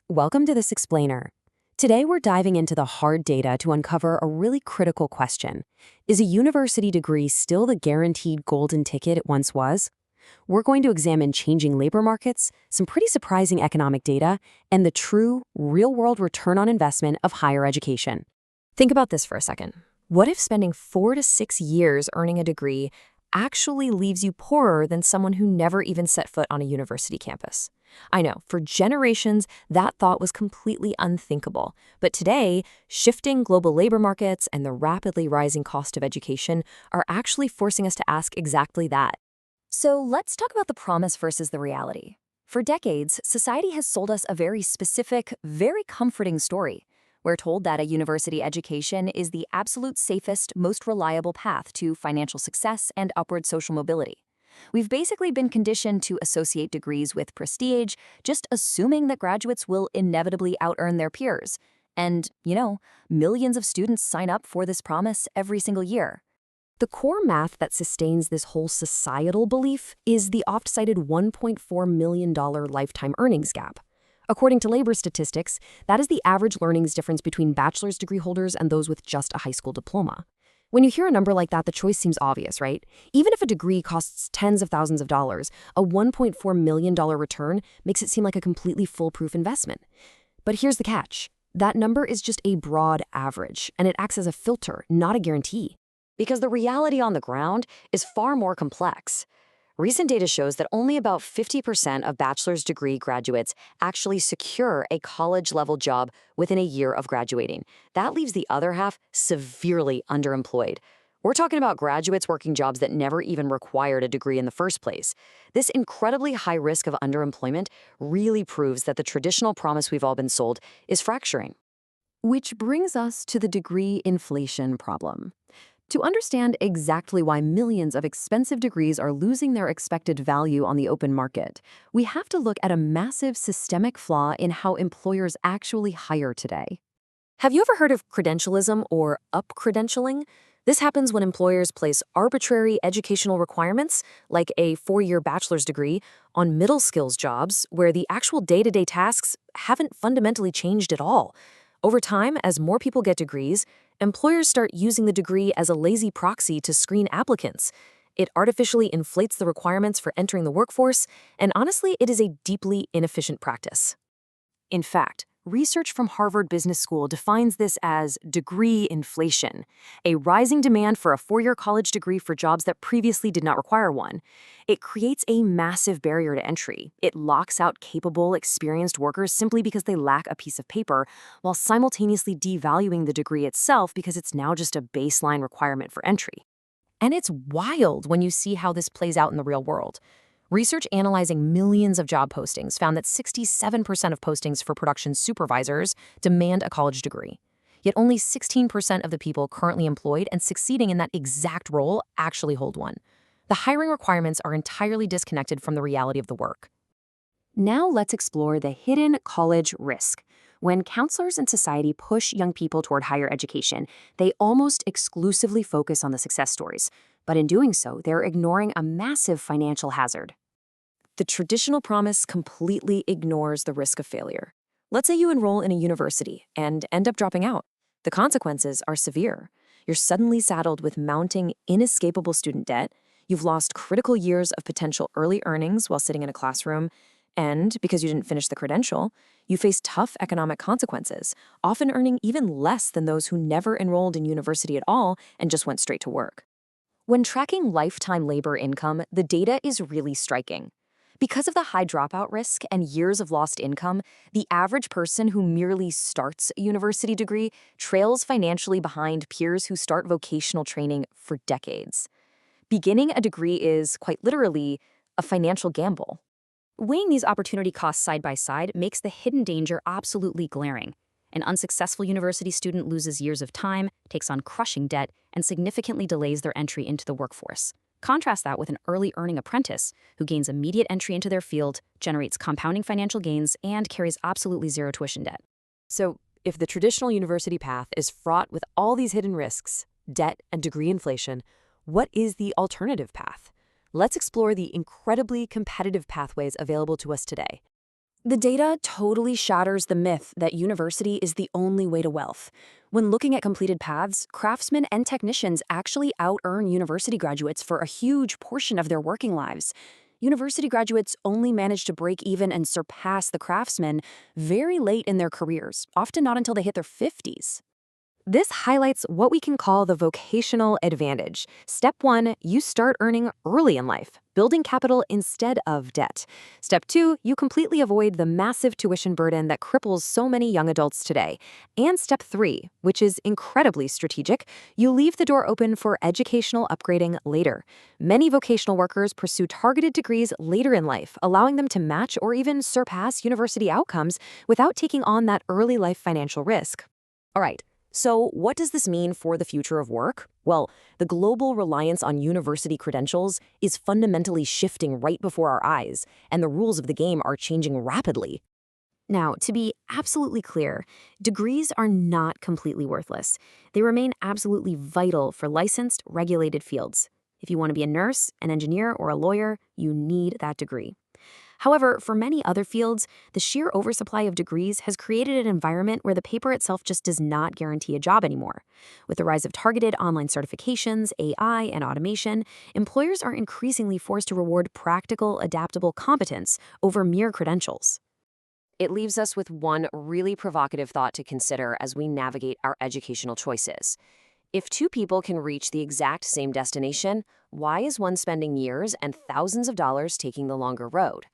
Welcome to this explainer. Today we're diving into the hard data to uncover a really critical question. Is a university degree still the guaranteed golden ticket it once was? We're going to examine changing labor markets, some pretty surprising economic data, and the true, real-world return on investment of higher education. Think about this for a second. What if spending 4 to 6 years earning a degree actually leaves you poorer than someone who never even set foot on a university campus? I know, for generations, that thought was completely unthinkable. But today, shifting global labor markets and the rapidly rising cost of education are actually forcing us to ask exactly that. So let's talk about the promise versus the reality. For decades, society has sold us a very specific, very comforting story. We're told that a university education is the absolute safest, most reliable path to financial success and upward social mobility. We've basically been conditioned to associate degrees with prestige, just assuming that graduates will inevitably out-earn their peers. And, millions of students sign up for this promise every single year. The core math that sustains this whole societal belief is the oft-cited $1.4 million lifetime earnings gap. According to labor statistics, that is the average learnings difference between bachelor's degree holders and those with just a high school diploma. When you hear a number like that, the choice seems obvious, right? Even if a degree costs tens of thousands of dollars, a $1.4 million return makes it seem like a completely foolproof investment. But here's the catch. That number is just a broad average, and it acts as a filter, not a guarantee. Because the reality on the ground is far more complex. Recent data shows that only about 50% of bachelor's degree graduates actually secure a college-level job within a year of graduating. That leaves the other half severely underemployed. We're talking about graduates working jobs that never even required a degree in the first place. This incredibly high risk of underemployment really proves that the traditional promise we've all been sold is fracturing. Which brings us to the degree inflation problem. To understand exactly why millions of expensive degrees are losing their expected value on the open market, we have to look at a massive systemic flaw in how employers actually hire today. Have you ever heard of credentialism or up-credentialing? This happens when employers place arbitrary educational requirements, like a 4-year bachelor's degree, on middle skills jobs where the actual day-to-day tasks haven't fundamentally changed at all. Over time, as more people get degrees, employers start using the degree as a lazy proxy to screen applicants. It artificially inflates the requirements for entering the workforce, and honestly, it is a deeply inefficient practice. In fact, research from Harvard Business School defines this as degree inflation, a rising demand for a 4-year college degree for jobs that previously did not require one. It creates a massive barrier to entry. It locks out capable, experienced workers simply because they lack a piece of paper, while simultaneously devaluing the degree itself because it's now just a baseline requirement for entry. And it's wild when you see how this plays out in the real world. Research analyzing millions of job postings found that 67% of postings for production supervisors demand a college degree. Yet only 16% of the people currently employed and succeeding in that exact role actually hold one. The hiring requirements are entirely disconnected from the reality of the work. Now let's explore the hidden college risk. When counselors and society push young people toward higher education, they almost exclusively focus on the success stories. But in doing so, they're ignoring a massive financial hazard. The traditional promise completely ignores the risk of failure. Let's say you enroll in a university and end up dropping out. The consequences are severe. You're suddenly saddled with mounting, inescapable student debt. You've lost critical years of potential early earnings while sitting in a classroom. And because you didn't finish the credential, you face tough economic consequences, often earning even less than those who never enrolled in university at all and just went straight to work. When tracking lifetime labor income, the data is really striking. Because of the high dropout risk and years of lost income, the average person who merely starts a university degree trails financially behind peers who start vocational training for decades. Beginning a degree is, quite literally, a financial gamble. Weighing these opportunity costs side by side makes the hidden danger absolutely glaring. An unsuccessful university student loses years of time, takes on crushing debt, and significantly delays their entry into the workforce. Contrast that with an early earning apprentice who gains immediate entry into their field, generates compounding financial gains, and carries absolutely zero tuition debt. So, if the traditional university path is fraught with all these hidden risks, debt and degree inflation, what is the alternative path? Let's explore the incredibly competitive pathways available to us today. The data totally shatters the myth that university is the only way to wealth. When looking at completed paths, craftsmen and technicians actually out-earn university graduates for a huge portion of their working lives. University graduates only manage to break even and surpass the craftsmen very late in their careers, often not until they hit their 50s. This highlights what we can call the vocational advantage. Step 1, you start earning early in life, building capital instead of debt. Step 2, you completely avoid the massive tuition burden that cripples so many young adults today. And step 3, which is incredibly strategic, you leave the door open for educational upgrading later. Many vocational workers pursue targeted degrees later in life, allowing them to match or even surpass university outcomes without taking on that early life financial risk. All right. So what does this mean for the future of work? Well, the global reliance on university credentials is fundamentally shifting right before our eyes, and the rules of the game are changing rapidly. Now, to be absolutely clear, degrees are not completely worthless. They remain absolutely vital for licensed, regulated fields. If you want to be a nurse, an engineer, or a lawyer, you need that degree. However, for many other fields, the sheer oversupply of degrees has created an environment where the paper itself just does not guarantee a job anymore. With the rise of targeted online certifications, AI, and automation, employers are increasingly forced to reward practical, adaptable competence over mere credentials. It leaves us with one really provocative thought to consider as we navigate our educational choices. If two people can reach the exact same destination, why is one spending years and thousands of dollars taking the longer road?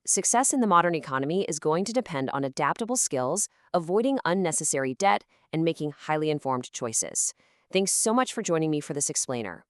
Success in the modern economy is going to depend on adaptable skills, avoiding unnecessary debt, and making highly informed choices. Thanks so much for joining me for this explainer.